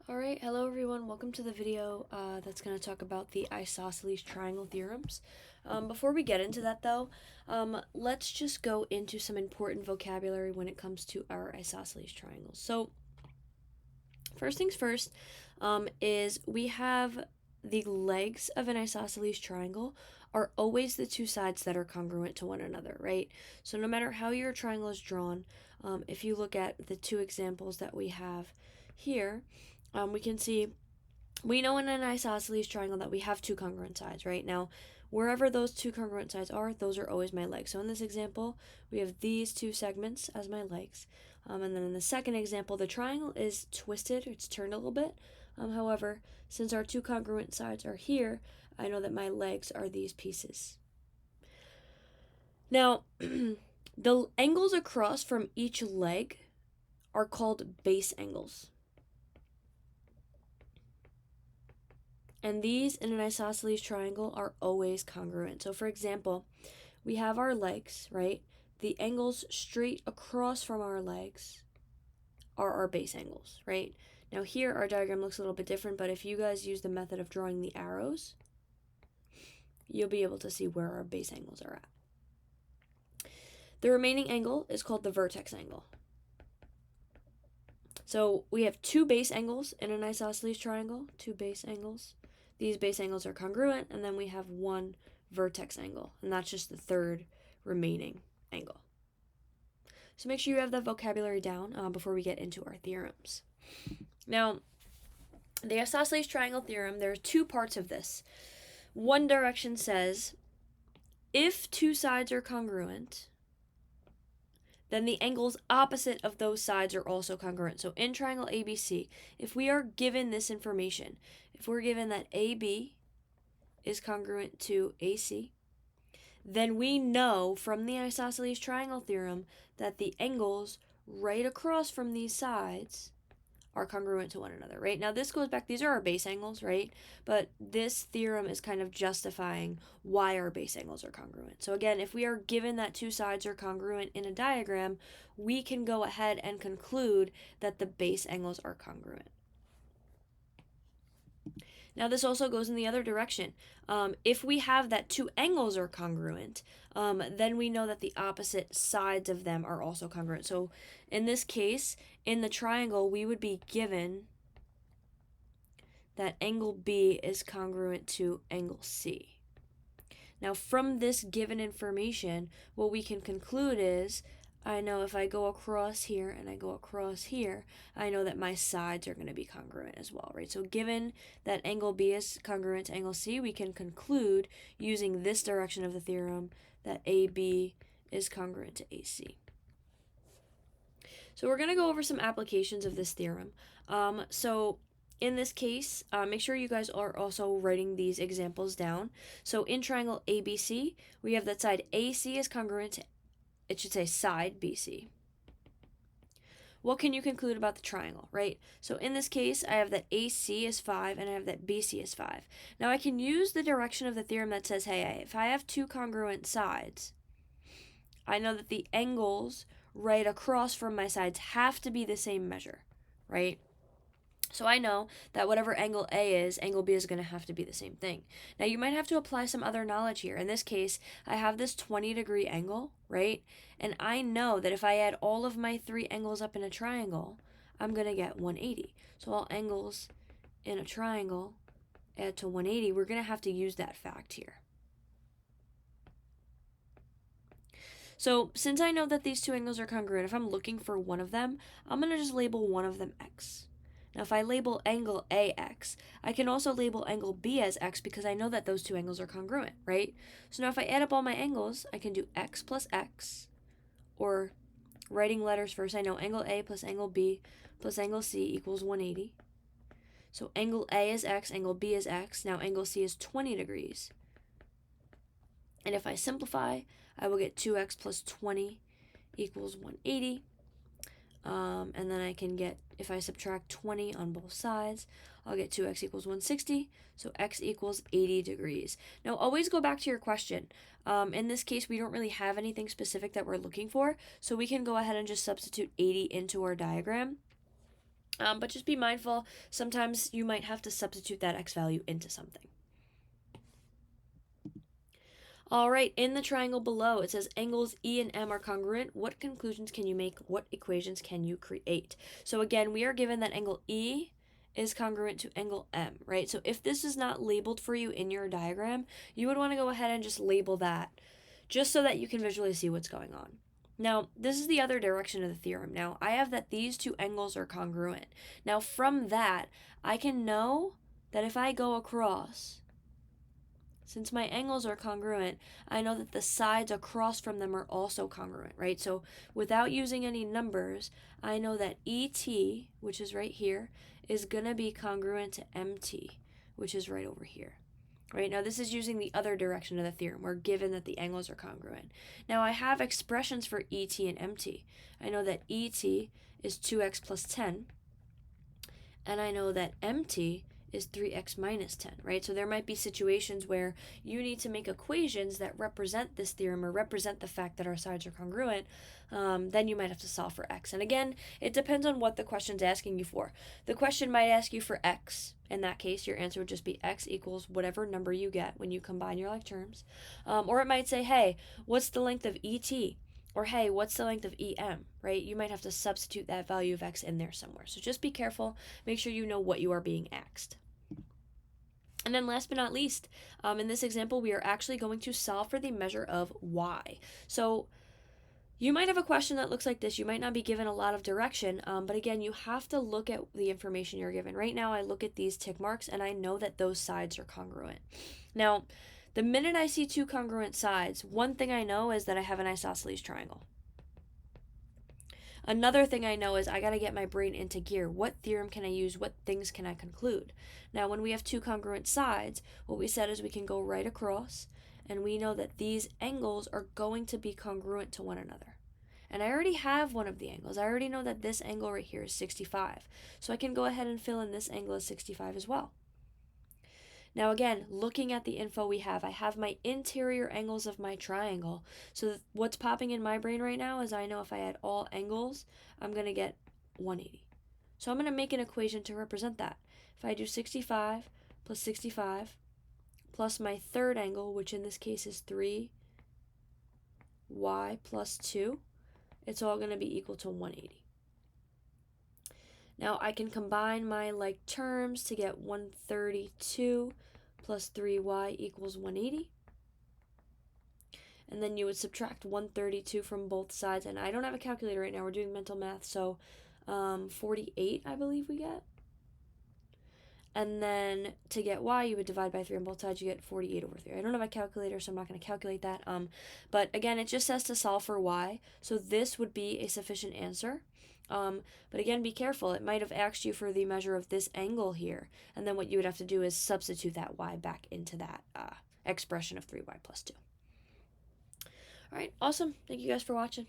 Alright, hello everyone, welcome to the video that's going to talk about the isosceles triangle theorems. Before we get into that though, let's just go into some important vocabulary when it comes to our isosceles triangles. So, first things first is we have the legs of an isosceles triangle are always the two sides that are congruent to one another, right? So no matter how your triangle is drawn, if you look at the two examples that we have here, we can see we know in an isosceles triangle that we have two congruent sides, right? Now, wherever those two congruent sides are, those are always my legs. So in this example, we have these two segments as my legs. And then in the second example, the triangle is twisted, it's turned a little bit. However, since our two congruent sides are here, I know that my legs are these pieces. Now, the angles across from each leg are called base angles. And these in an isosceles triangle are always congruent. So for example, we have our legs, right? The angles straight across from our legs are our base angles, right? Now here our diagram looks a little bit different, but if you guys use the method of drawing the arrows, you'll be able to see where our base angles are at. The remaining angle is called the vertex angle. So we have two base angles in an isosceles triangle, two base angles. These base angles are congruent, and then we have one vertex angle, and that's just the third remaining angle. So make sure you have that vocabulary down before we get into our theorems. Now, the isosceles triangle theorem, there are two parts of this. One direction says, if two sides are congruent, then the angles opposite of those sides are also congruent. So in triangle ABC, if we are given this information, if we're given that AB is congruent to AC, then we know from the isosceles triangle theorem that the angles right across from these sides are congruent to one another, right? Now this goes back, these are our base angles, right? But this theorem is kind of justifying why our base angles are congruent. So again, if we are given that two sides are congruent in a diagram, we can go ahead and conclude that the base angles are congruent. Now this also goes in the other direction. If we have that two angles are congruent, then we know that the opposite sides of them are also congruent. So in this case, in the triangle, we would be given that angle B is congruent to angle C. Now from this given information, what we can conclude is, I know if I go across here and I go across here, I know that my sides are going to be congruent as well, right? So given that angle B is congruent to angle C, we can conclude using this direction of the theorem that AB is congruent to AC. So we're going to go over some applications of this theorem. So in this case, make sure you guys are also writing these examples down. So in triangle ABC, we have that side AC is congruent to, it should say side BC. What can you conclude about the triangle, right? So in this case, I have that AC is 5 and I have that BC is 5. Now I can use the direction of the theorem that says, hey, if I have two congruent sides, I know that the angles right across from my sides have to be the same measure, right? So I know that whatever angle A is, angle B is going to have to be the same thing. Now you might have to apply some other knowledge here. In this case, I have this 20-degree angle, right? And I know that if I add all of my three angles up in a triangle, I'm going to get 180. So all angles in a triangle add to 180. We're going to have to use that fact here. So since I know that these two angles are congruent, if I'm looking for one of them, I'm going to just label one of them X. Now if I label angle A X, I can also label angle B as X because I know that those two angles are congruent, right? So now if I add up all my angles, I can do X plus X, or writing letters first, I know angle A plus angle B plus angle C equals 180. So angle A is X, angle B is X, now angle C is 20 degrees. And if I simplify, I will get 2x plus 20 equals 180. And then I can get, if I subtract 20 on both sides, I'll get 2x equals 160, so x equals 80 degrees. Now, always go back to your question. In this case, we don't really have anything specific that we're looking for, so we can go ahead and just substitute 80 into our diagram. But just be mindful, sometimes you might have to substitute that x value into something. All right, in the triangle below, it says angles E and M are congruent. What conclusions can you make? What equations can you create? So again, we are given that angle E is congruent to angle M, right? So if this is not labeled for you in your diagram, you would want to go ahead and just label that just so that you can visually see what's going on. Now, this is the other direction of the theorem. Now, I have that these two angles are congruent. Now, from that, I can know that if I go across, since my angles are congruent, I know that the sides across from them are also congruent, right? So without using any numbers, I know that ET, which is right here, is going to be congruent to MT, which is right over here. Right, now this is using the other direction of the theorem. We're given that the angles are congruent. Now I have expressions for ET and MT. I know that ET is 2x plus 10, and I know that MT is 3x minus 10, right? So there might be situations where you need to make equations that represent this theorem or represent the fact that our sides are congruent. Then you might have to solve for x. And again, it depends on what the question's asking you for. The question might ask you for x. In that case, your answer would just be x equals whatever number you get when you combine your like terms. Or it might say, hey, what's the length of ET? Or hey, what's the length of EM, right? You might have to substitute that value of x in there somewhere. So just be careful. Make sure you know what you are being asked. And then last but not least, in this example, we are actually going to solve for the measure of y. So you might have a question that looks like this. You might not be given a lot of direction, but again, you have to look at the information you're given. Right now, I look at these tick marks, and I know that those sides are congruent. Now, the minute I see two congruent sides, one thing I know is that I have an isosceles triangle. Another thing I know is I got to get my brain into gear. What theorem can I use? What things can I conclude? Now, when we have two congruent sides, what we said is we can go right across, and we know that these angles are going to be congruent to one another. And I already have one of the angles. I already know that this angle right here is 65. So I can go ahead and fill in this angle as 65 as well. Now again, looking at the info we have, I have my interior angles of my triangle. So what's popping in my brain right now is I know if I add all angles, I'm going to get 180. So I'm going to make an equation to represent that. If I do 65 plus 65 plus my third angle, which in this case is 3y plus 2, it's all going to be equal to 180. Now I can combine my like terms to get 132 plus 3y equals 180. And then you would subtract 132 from both sides. And I don't have a calculator right now. We're doing mental math. So 48, I believe we get. And then to get y, you would divide by 3 on both sides. You get 48 over 3. I don't have a calculator, so I'm not going to calculate that. But again, it just says to solve for y. So this would be a sufficient answer. But again, be careful. It might have asked you for the measure of this angle here. And then what you would have to do is substitute that y back into that expression of 3y plus 2. All right, awesome. Thank you guys for watching.